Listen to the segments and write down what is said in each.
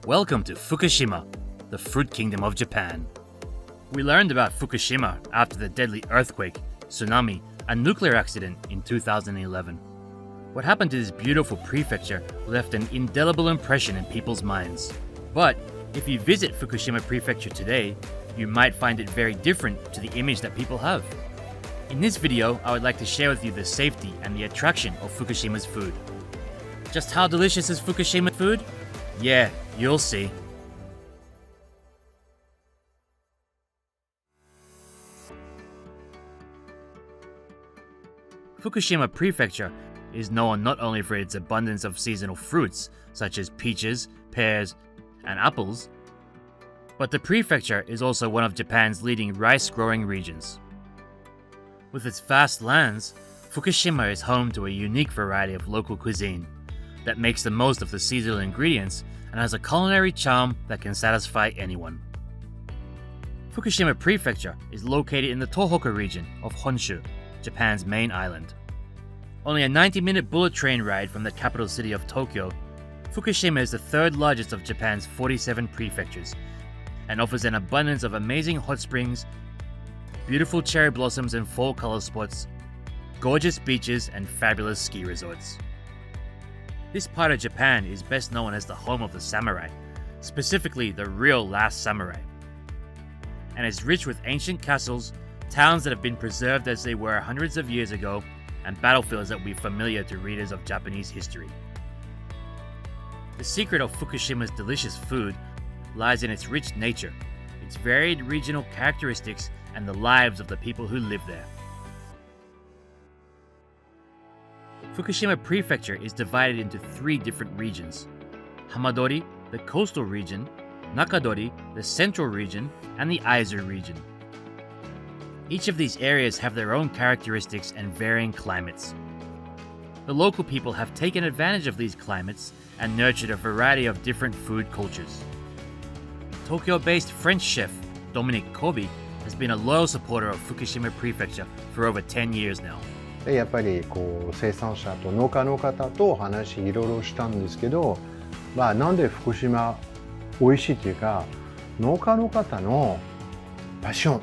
Welcome to Fukushima, the fruit kingdom of Japan. We learned about Fukushima after the deadly earthquake, tsunami, and nuclear accident in 2011. What happened to this beautiful prefecture left an indelible impression in people's minds. But if you visit Fukushima Prefecture today, you might find it very different to the image that people have. In this video, I would like to share with you the safety and the attraction of Fukushima's food. Just how delicious is Fukushima food? Yeah, you'll see. Fukushima Prefecture is known not only for its abundance of seasonal fruits, such as peaches, pears, and apples, but the prefecture is also one of Japan's leading rice-growing regions. With its vast lands, Fukushima is home to a unique variety of local cuisine that makes the most of the seasonal ingredients and has a culinary charm that can satisfy anyone. Fukushima Prefecture is located in the Tohoku region of Honshu, Japan's main island. Only a 90-minute bullet train ride from the capital city of Tokyo, Fukushima is the third largest of Japan's 47 prefectures and offers an abundance of amazing hot springs, beautiful cherry blossoms and fall color spots, gorgeous beaches, and fabulous ski resorts. This part of Japan is best known as the home of the samurai, specifically the real last samurai, and is rich with ancient castles, towns that have been preserved as they were hundreds of years ago, and battlefields that will be familiar to readers of Japanese history. The secret of Fukushima's delicious food lies in its rich nature, its varied regional characteristics, and the lives of the people who live there. Fukushima Prefecture is divided into three different regions: Hamadori, the coastal region, Nakadori, the central region, and the Aizu region. Each of these areas have their own characteristics and varying climates. The local people have taken advantage of these climates and nurtured a variety of different food cultures. Tokyo-based French chef Dominique Kobe has been a loyal supporter of Fukushima Prefecture for over 10 years now. でやっぱりこう生産者と農家の方と話いろいろしたんですけど、なんで福島美味しいっていうか、農家の方のパッション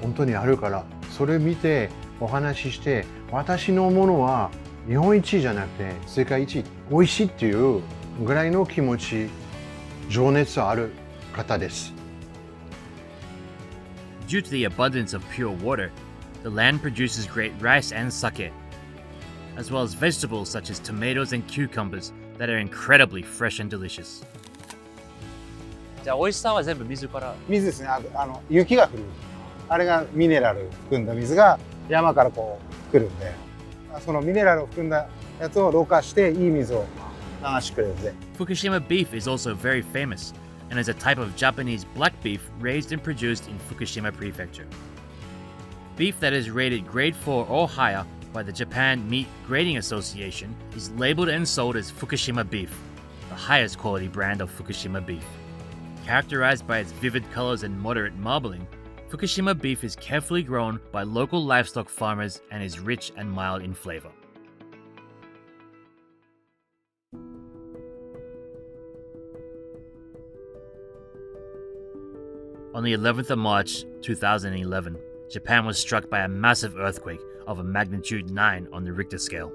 本当にあるから、それ見てお話しして、私のものは日本一じゃなくて世界一美味しいっていうぐらいの気持ち、情熱ある方です。Due to the abundance of pure water, the land produces great rice and sake, as well as vegetables such as tomatoes and cucumbers that are incredibly fresh and delicious. じゃあ美味しさは全部水から。水ですね。雪が降る。あれがミネラル含んだ水が山からこう来るんで、そのミネラルを含んだやつをろ過していい水を流してくれるんで。Fukushima beef is also very famous and is a type of Japanese black beef raised and produced in Fukushima Prefecture. Beef that is rated grade 4 or higher by the Japan Meat Grading Association is labeled and sold as Fukushima beef, the highest quality brand of Fukushima beef. Characterized by its vivid colors and moderate marbling, Fukushima beef is carefully grown by local livestock farmers and is rich and mild in flavor. On the 11th of March 2011, Japan was struck by a massive earthquake of a magnitude 9 on the Richter scale.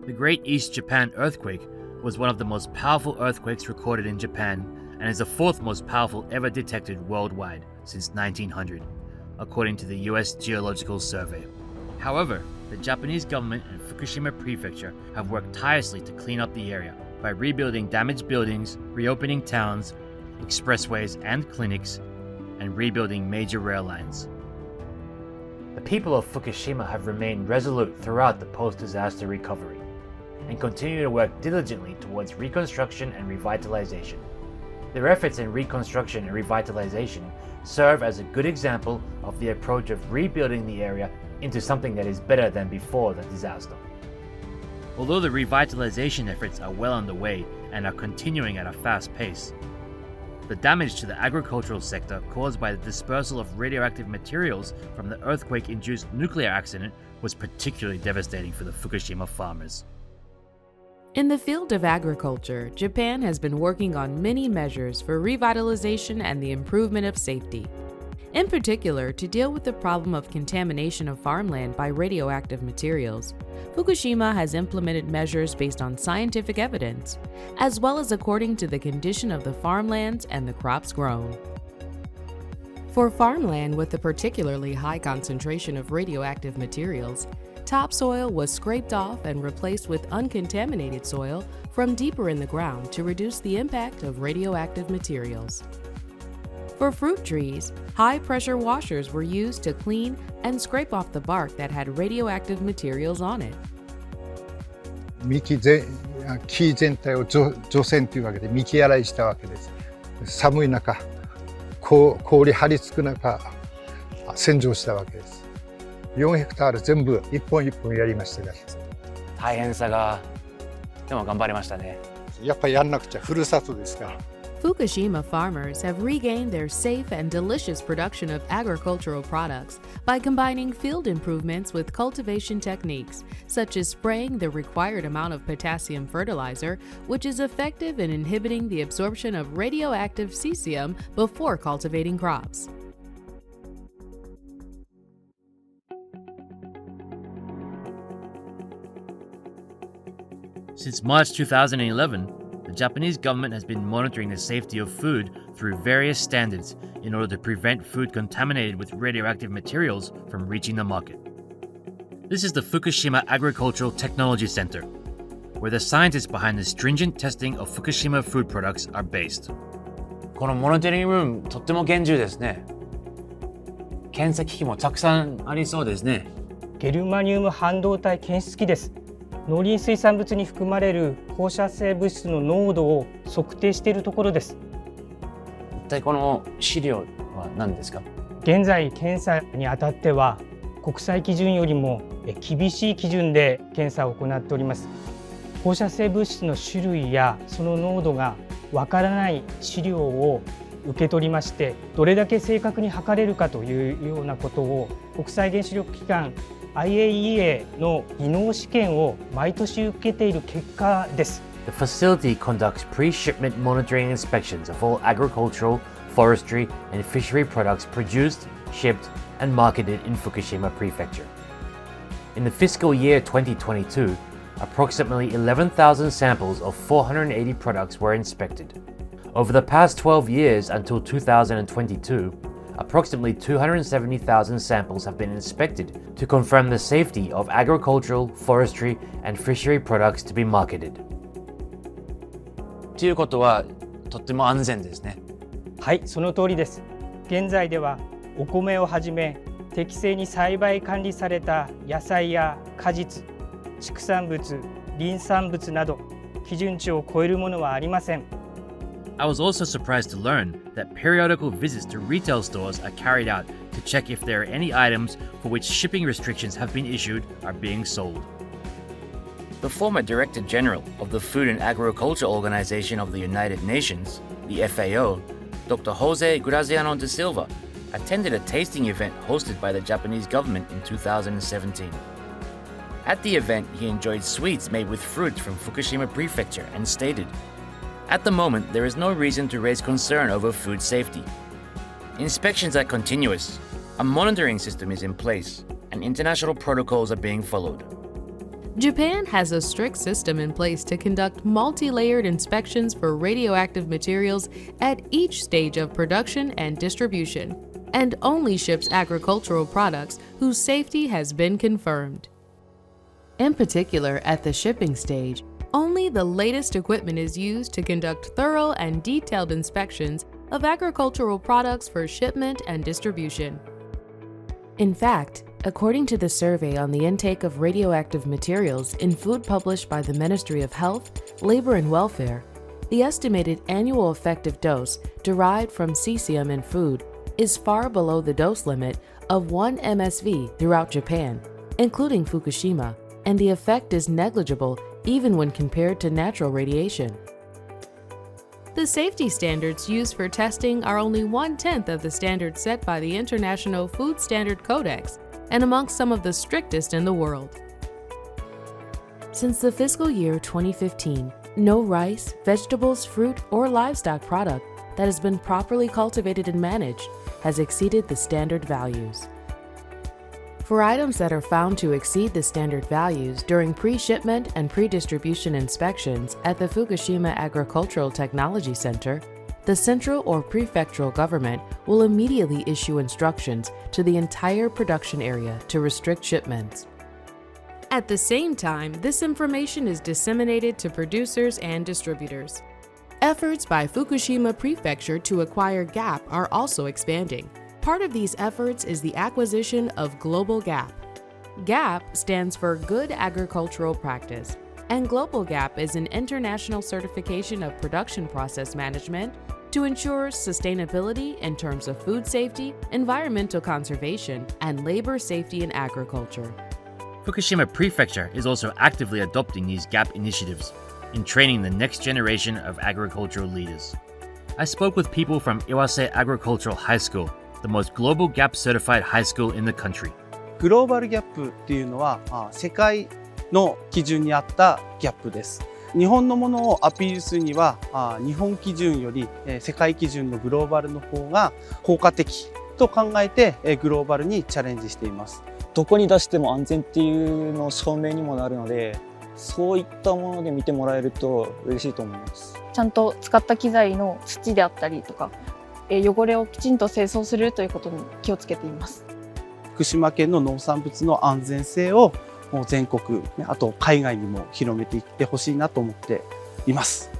The Great East Japan Earthquake was one of the most powerful earthquakes recorded in Japan and is the fourth most powerful ever detected worldwide since 1900, according to the US Geological Survey. However, the Japanese government and Fukushima Prefecture have worked tirelessly to clean up the area by rebuilding damaged buildings, reopening towns, expressways and clinics, and rebuilding major rail lines. The people of Fukushima have remained resolute throughout the post-disaster recovery and continue to work diligently towards reconstruction and revitalization. Their efforts in reconstruction and revitalization serve as a good example of the approach of rebuilding the area into something that is better than before the disaster. Although the revitalization efforts are well underway and are continuing at a fast pace, the damage to the agricultural sector caused by the dispersal of radioactive materials from the earthquake-induced nuclear accident was particularly devastating for the Fukushima farmers. In the field of agriculture, Japan has been working on many measures for revitalization and the improvement of safety. In particular, to deal with the problem of contamination of farmland by radioactive materials, Fukushima has implemented measures based on scientific evidence, as well as according to the condition of the farmlands and the crops grown. For farmland with a particularly high concentration of radioactive materials, topsoil was scraped off and replaced with uncontaminated soil from deeper in the ground to reduce the impact of radioactive materials. For fruit trees, high-pressure washers were used to clean and scrape off the bark that had radioactive materials on it. 木全体を除染というわけで幹洗いしたわけです。寒い中、氷張り付く中、洗浄したわけです。4ヘクタール全部一本一本やりましたから。大変さが、でも頑張りましたね。やっぱりやんなくちゃ、ふるさとですから。Fukushima farmers have regained their safe and delicious production of agricultural products by combining field improvements with cultivation techniques, such as spraying the required amount of potassium fertilizer, which is effective in inhibiting the absorption of radioactive cesium before cultivating crops. Since March 2011, the Japanese government has been monitoring the safety of food through various standards in order to prevent food contaminated with radioactive materials from reaching the market. This is the Fukushima Agricultural Technology Center, where the scientists behind the stringent testing of Fukushima food products are based. このモニタリングルーム、とっても厳重ですね。検査機器もたくさんありそうですね。ゲルマニウム半導体検出機です。農林水産物に含まれる放射性物質の濃度を測定しているところです。一体この資料は何ですか？現在検査にあたっては国際基準よりも厳しい基準で検査を行っております。放射性物質の種類やその濃度がわからない資料を受け取りまして、どれだけ正確に測れるかというようなことを国際原子力機関IAEA の技能試験を毎年受けている結果です。The facility conducts pre-shipment monitoring inspections of all agricultural, forestry, and fishery products produced, shipped, and marketed in Fukushima Prefecture. In the fiscal year 2022, approximately 11,000 samples of 480 products were inspected. Over the past 12 years until 2022, approximately 270,000 samples have been inspected to confirm the safety of agricultural, forestry, and fishery products to be marketed. ということはとっても安全ですね。はい、その通りです。現在ではお米をはじめ適正に栽培管理された野菜や果実、畜産物、林産物など基準値を超えるものはありません。I was also surprised to learn that periodical visits to retail stores are carried out to check if there are any items for which shipping restrictions have been issued are being sold. The former Director General of the Food and Agriculture Organization of the United Nations, the FAO, Dr. Jose Graziano de Silva, attended a tasting event hosted by the Japanese government in 2017. At the event, he enjoyed sweets made with fruits from Fukushima Prefecture and stated, "At the moment, there is no reason to raise concern over food safety. Inspections are continuous, a monitoring system is in place, and international protocols are being followed." Japan has a strict system in place to conduct multi-layered inspections for radioactive materials at each stage of production and distribution, and only ships agricultural products whose safety has been confirmed. In particular, at the shipping stage, only the latest equipment is used to conduct thorough and detailed inspections of agricultural products for shipment and distribution. In fact, according to the survey on the intake of radioactive materials in food published by the Ministry of Health, Labor and Welfare, the estimated annual effective dose derived from cesium in food is far below the dose limit of 1 MSV throughout Japan, including Fukushima, and the effect is negligible even when compared to natural radiation. The safety standards used for testing are only 1/10 of the standards set by the International Food Standard Codex and amongst some of the strictest in the world. Since the fiscal year 2015, no rice, vegetables, fruit, or livestock product that has been properly cultivated and managed has exceeded the standard values. For items that are found to exceed the standard values during pre-shipment and pre-distribution inspections at the Fukushima Agricultural Technology Center, the central or prefectural government will immediately issue instructions to the entire production area to restrict shipments. At the same time, this information is disseminated to producers and distributors. Efforts by Fukushima Prefecture to acquire GAP are also expanding. Part of these efforts is the acquisition of Global GAP. GAP stands for Good Agricultural Practice, and Global GAP is an international certification of production process management to ensure sustainability in terms of food safety, environmental conservation, and labor safety in agriculture. Fukushima Prefecture is also actively adopting these GAP initiatives in training the next generation of agricultural leaders. I spoke with people from Iwase Agricultural High School, the most global GAP certified high school in the country. グローバルギャップっていうのは世界の基準に合ったギャップです。日本のものをアピールするには日本基準より世界基準のグローバルの方が効果的と考えてグローバルにチャレンジしています。どこに出しても安全っていうの証明にもなるので、そういったもので見てもらえると嬉しいと思います。ちゃんと使った機材の土であったりとか、汚れをきちんと清掃するということに気をつけています。福島県の農産物の安全性を全国、あと海外にも広めていってほしいなと思っています。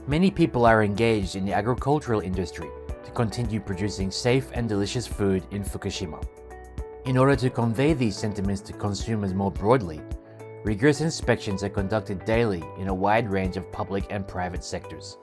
Many people are engaged in the agricultural industry to continue producing safe and delicious food in Fukushima. In order to convey these sentiments to consumers more broadly, rigorous inspections are conducted daily in a wide range of public and private sectors.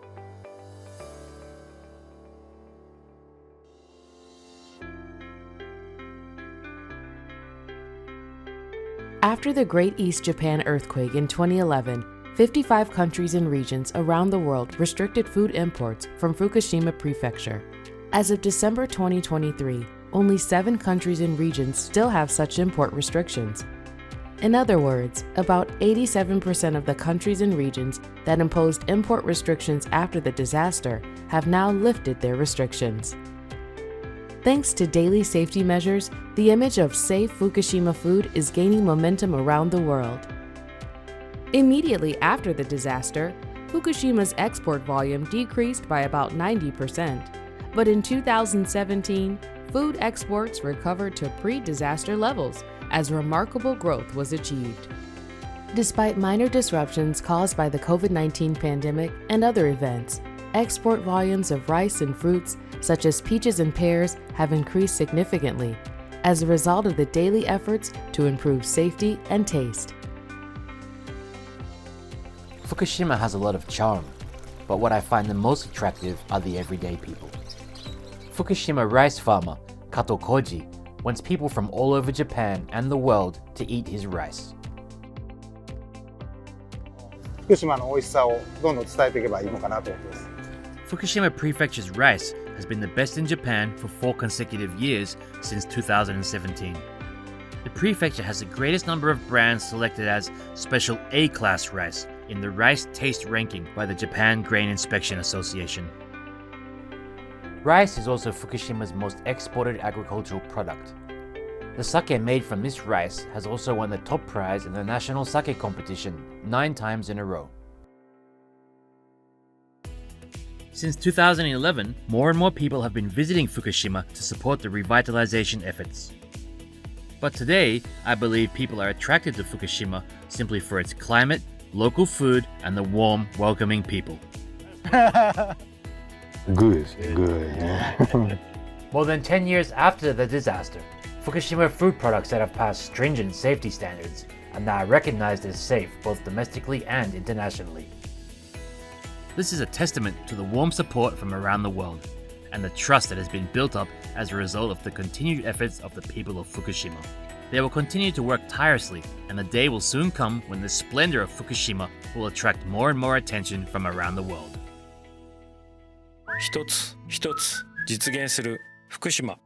After the Great East Japan earthquake in 2011, 55 countries and regions around the world restricted food imports from Fukushima Prefecture. As of December 2023, only 7 countries and regions still have such import restrictions. In other words, about 87% of the countries and regions that imposed import restrictions after the disaster have now lifted their restrictions. Thanks to daily safety measures, the image of safe Fukushima food is gaining momentum around the world. Immediately after the disaster, Fukushima's export volume decreased by about 90%, but in 2017, food exports recovered to pre-disaster levels as remarkable growth was achieved. Despite minor disruptions caused by the COVID-19 pandemic and other events, export volumes of rice and fruits, such as peaches and pears, have increased significantly as a result of the daily efforts to improve safety and taste. Fukushima has a lot of charm, but what I find the most attractive are the everyday people. Fukushima rice farmer Kato Koji wants people from all over Japan and the world to eat his rice. 福島の美味しさをどんどん伝えていけばいいのかなと思ってます。Fukushima Prefecture's rice has been the best in Japan for 4 consecutive years since 2017. The prefecture has the greatest number of brands selected as Special A-Class rice in the Rice Taste Ranking by the Japan Grain Inspection Association. Rice is also Fukushima's most exported agricultural product. The sake made from this rice has also won the top prize in the national sake competition 9 times in a row. Since 2011, more and more people have been visiting Fukushima to support the revitalization efforts. But today, I believe people are attracted to Fukushima simply for its climate, local food, and the warm, welcoming people. Good. Good. More than 10 years after the disaster, Fukushima food products that have passed stringent safety standards are now recognized as safe both domestically and internationally. This is a testament to the warm support from around the world and the trust that has been built up as a result of the continued efforts of the people of Fukushima. They will continue to work tirelessly, and the day will soon come when the splendor of Fukushima will attract more and more attention from around the world. 一つ一つ実現する福島。